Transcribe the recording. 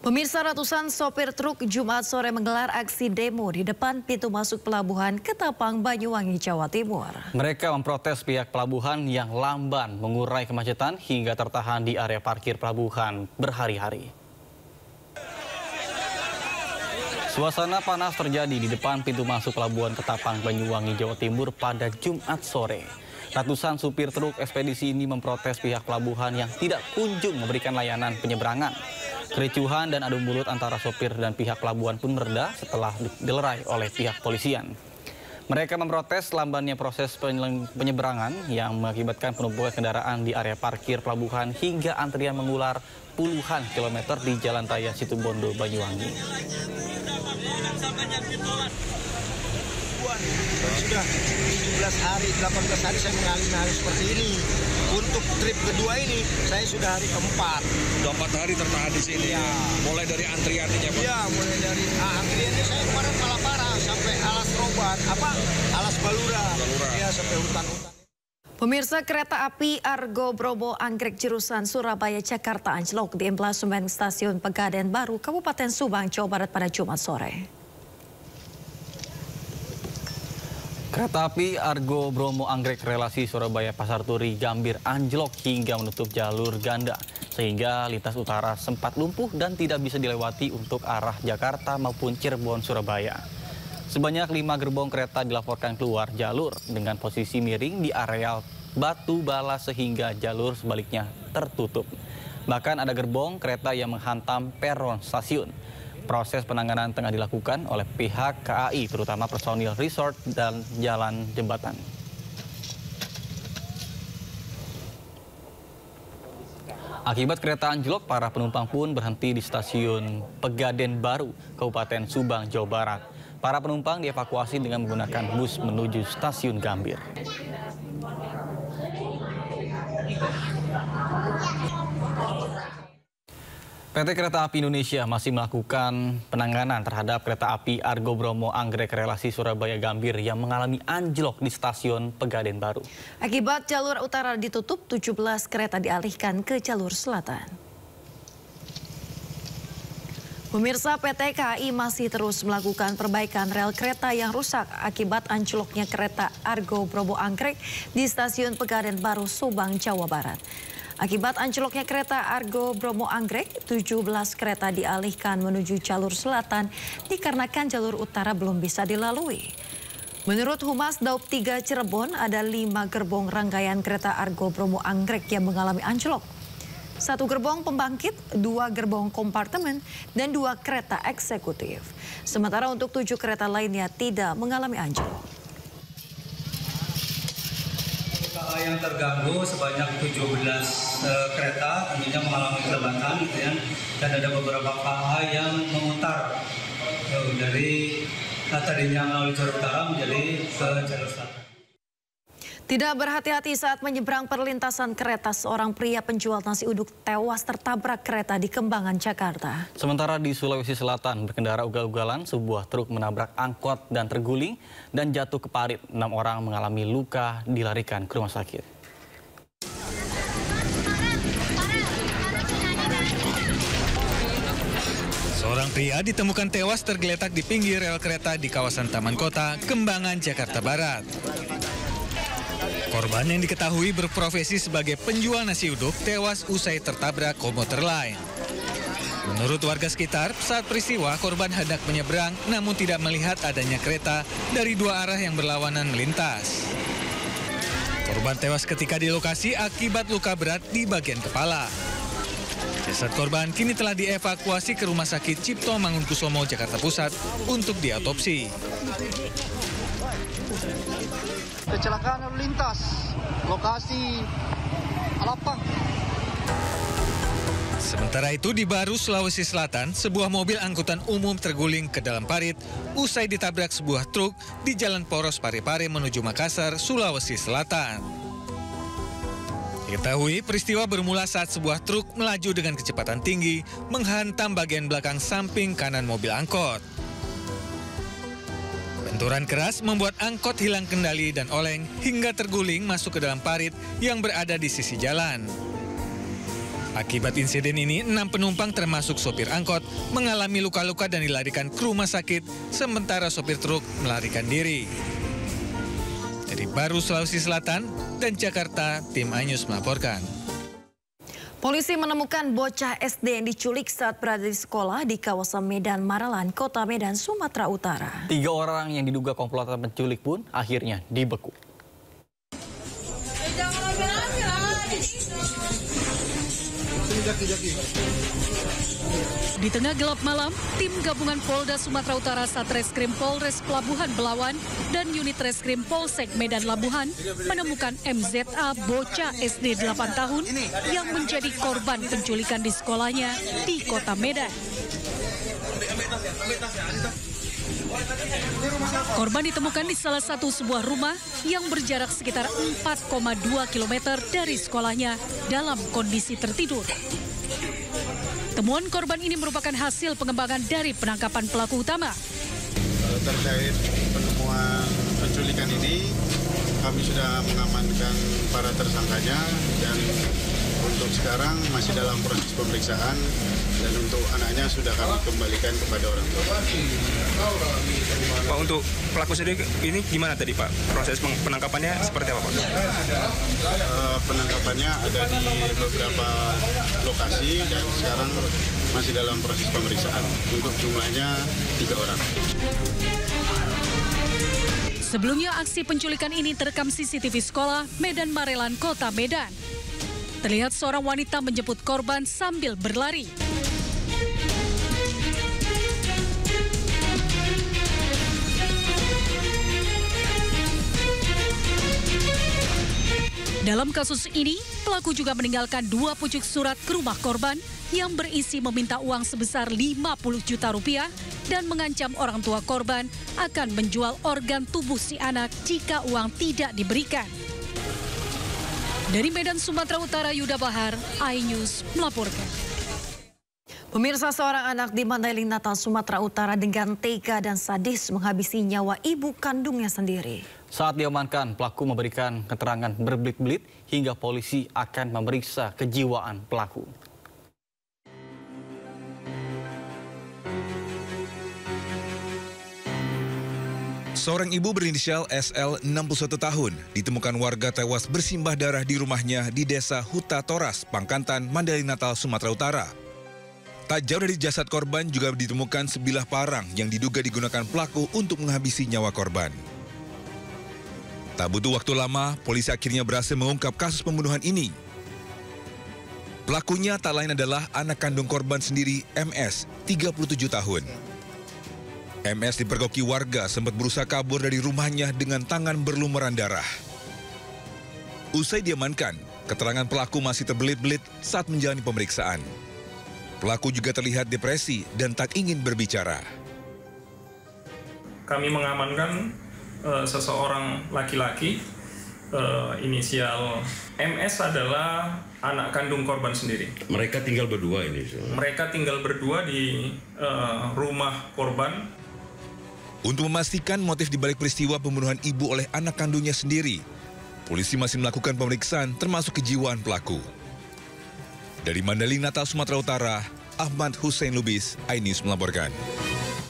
Pemirsa, ratusan sopir truk Jumat sore menggelar aksi demo di depan pintu masuk pelabuhan Ketapang, Banyuwangi, Jawa Timur. Mereka memprotes pihak pelabuhan yang lamban mengurai kemacetan hingga tertahan di area parkir pelabuhan berhari-hari. Suasana panas terjadi di depan pintu masuk pelabuhan Ketapang, Banyuwangi, Jawa Timur pada Jumat sore. Ratusan supir truk ekspedisi ini memprotes pihak pelabuhan yang tidak kunjung memberikan layanan penyeberangan. Kericuhan dan adu mulut antara sopir dan pihak pelabuhan pun mereda setelah dilerai oleh pihak polisian. Mereka memprotes lambannya proses penyeberangan yang mengakibatkan penumpukan kendaraan di area parkir pelabuhan hingga antrian mengular puluhan kilometer di Jalan Raya Situbondo, Banyuwangi. Sudah 17 hari, 18 hari saya mengalami hal seperti ini. Untuk trip kedua ini, saya sudah hari keempat. Sudah 4 hari tertahan di sini. Ya. Mulai dari antriannya, Pak? Iya, mulai dari antriannya saya kemarin malah parah. Sampai alas roban, alas balura. Iya, sampai hutan-hutan. Pemirsa, kereta api Argo Bromo Anggrek jurusan Surabaya Jakarta anjlok di emplasemen stasiun Pegadaian Baru, Kabupaten Subang, Jawa Barat pada Jumat sore. Kereta api Argo Bromo Anggrek relasi Surabaya Pasar Turi Gambir anjlok hingga menutup jalur ganda, sehingga lintas utara sempat lumpuh dan tidak bisa dilewati untuk arah Jakarta maupun Cirebon, Surabaya. Sebanyak 5 gerbong kereta dilaporkan keluar jalur dengan posisi miring di areal Batu Bala sehingga jalur sebaliknya tertutup. Bahkan ada gerbong kereta yang menghantam peron stasiun. Proses penanganan tengah dilakukan oleh pihak KAI, terutama personil resort dan jalan jembatan. Akibat kereta anjlok, para penumpang pun berhenti di stasiun Pegadaian Baru, Kabupaten Subang, Jawa Barat. Para penumpang dievakuasi dengan menggunakan bus menuju stasiun Gambir. PT Kereta Api Indonesia masih melakukan penanganan terhadap kereta api Argo Bromo Anggrek relasi Surabaya Gambir yang mengalami anjlok di stasiun Pegadaian Baru. Akibat jalur utara ditutup, 17 kereta dialihkan ke jalur selatan. Pemirsa, PT KAI masih terus melakukan perbaikan rel kereta yang rusak akibat anjloknya kereta Argo Bromo Anggrek di stasiun Pegadaian Baru, Subang, Jawa Barat. Akibat anjloknya kereta Argo Bromo Anggrek, 17 kereta dialihkan menuju jalur selatan dikarenakan jalur utara belum bisa dilalui. Menurut Humas Daup 3 Cirebon, ada 5 gerbong rangkaian kereta Argo Bromo Anggrek yang mengalami anjlok. 1 gerbong pembangkit, 2 gerbong kompartemen, dan 2 kereta eksekutif. Sementara untuk 7 kereta lainnya tidak mengalami anjlok. Yang terganggu sebanyak 17 kereta tentunya mengalami kelembatan gitu ya, dan ada beberapa KA yang memutar dari tadinya melalui jalur utara menjadi ke jalur selatan. Tidak berhati-hati saat menyeberang perlintasan kereta, seorang pria penjual nasi uduk tewas tertabrak kereta di Kembangan, Jakarta. Sementara di Sulawesi Selatan, berkendara ugal-ugalan, sebuah truk menabrak angkot dan terguling dan jatuh ke parit. 6 orang mengalami luka, dilarikan ke rumah sakit. Seorang pria ditemukan tewas tergeletak di pinggir rel kereta di kawasan Taman Kota, Kembangan, Jakarta Barat. Korban yang diketahui berprofesi sebagai penjual nasi uduk tewas usai tertabrak komuter lain. Menurut warga sekitar, saat peristiwa korban hendak menyeberang namun tidak melihat adanya kereta dari 2 arah yang berlawanan melintas. Korban tewas ketika di lokasi akibat luka berat di bagian kepala. Jasad korban kini telah dievakuasi ke Rumah Sakit Cipto Mangunkusumo, Jakarta Pusat untuk diotopsi. Kecelakaan lalu lintas, lokasi Alapang. Sementara itu di Baru, Sulawesi Selatan, sebuah mobil angkutan umum terguling ke dalam parit usai ditabrak sebuah truk di Jalan Poros Parepare menuju Makassar, Sulawesi Selatan. Diketahui peristiwa bermula saat sebuah truk melaju dengan kecepatan tinggi menghantam bagian belakang samping kanan mobil angkot. Benturan keras membuat angkot hilang kendali dan oleng hingga terguling masuk ke dalam parit yang berada di sisi jalan. Akibat insiden ini, 6 penumpang termasuk sopir angkot mengalami luka-luka dan dilarikan ke rumah sakit, sementara sopir truk melarikan diri. Dari Baru, Sulawesi Selatan dan Jakarta, tim iNews melaporkan. Polisi menemukan bocah SD yang diculik saat berada di sekolah di kawasan Medan Maralan, Kota Medan, Sumatera Utara. 3 orang yang diduga komplotan penculik pun akhirnya dibeku. Di tengah gelap malam, tim gabungan Polda Sumatera Utara Satreskrim Polres Pelabuhan Belawan dan unit Reskrim Polsek Medan Labuhan menemukan MZA bocah SD 8 tahun yang menjadi korban penculikan di sekolahnya di Kota Medan. Korban ditemukan di salah satu sebuah rumah yang berjarak sekitar 4,2 km dari sekolahnya dalam kondisi tertidur. Temuan korban ini merupakan hasil pengembangan dari penangkapan pelaku utama. Terkait penemuan penculikan ini, kami sudah mengamankan para tersangkanya dan untuk sekarang masih dalam proses pemeriksaan dan untuk anaknya sudah kami kembalikan kepada orang tua. Pak, untuk pelaku sendiri ini gimana tadi Pak? Proses penangkapannya seperti apa Pak? Penangkapannya ada di beberapa lokasi dan sekarang masih dalam proses pemeriksaan. Untuk jumlahnya 3 orang. Sebelumnya aksi penculikan ini terekam CCTV sekolah Medan Maralan, Kota Medan. Terlihat seorang wanita menjemput korban sambil berlari. Dalam kasus ini, pelaku juga meninggalkan 2 pucuk surat ke rumah korban yang berisi meminta uang sebesar 50 juta rupiah dan mengancam orang tua korban akan menjual organ tubuh si anak jika uang tidak diberikan. Dari Medan, Sumatera Utara, Yuda Bahar, iNews melaporkan. Pemirsa, seorang anak di Mandailing Natal, Sumatera Utara dengan tega dan sadis menghabisi nyawa ibu kandungnya sendiri. Saat diamankan, pelaku memberikan keterangan berbelit-belit hingga polisi akan memeriksa kejiwaan pelaku. Seorang ibu berinisial SL 61 tahun ditemukan warga tewas bersimbah darah di rumahnya di desa Huta Toras, Pangkantan, Mandailing Natal, Sumatera Utara. Tak jauh dari jasad korban juga ditemukan sebilah parang yang diduga digunakan pelaku untuk menghabisi nyawa korban. Tak butuh waktu lama, polisi akhirnya berhasil mengungkap kasus pembunuhan ini. Pelakunya tak lain adalah anak kandung korban sendiri, MS, 37 tahun. MS dipergoki warga sempat berusaha kabur dari rumahnya dengan tangan berlumuran darah. Usai diamankan, keterangan pelaku masih terbelit-belit saat menjalani pemeriksaan. Pelaku juga terlihat depresi dan tak ingin berbicara. Kami mengamankan seseorang laki-laki, inisial MS adalah anak kandung korban sendiri. Mereka tinggal berdua ini? Mereka tinggal berdua di rumah korban. Untuk memastikan motif dibalik peristiwa pembunuhan ibu oleh anak kandungnya sendiri, polisi masih melakukan pemeriksaan termasuk kejiwaan pelaku. Dari Mandailing Natal, Sumatera Utara, Ahmad Hussein Lubis, iNews melaporkan.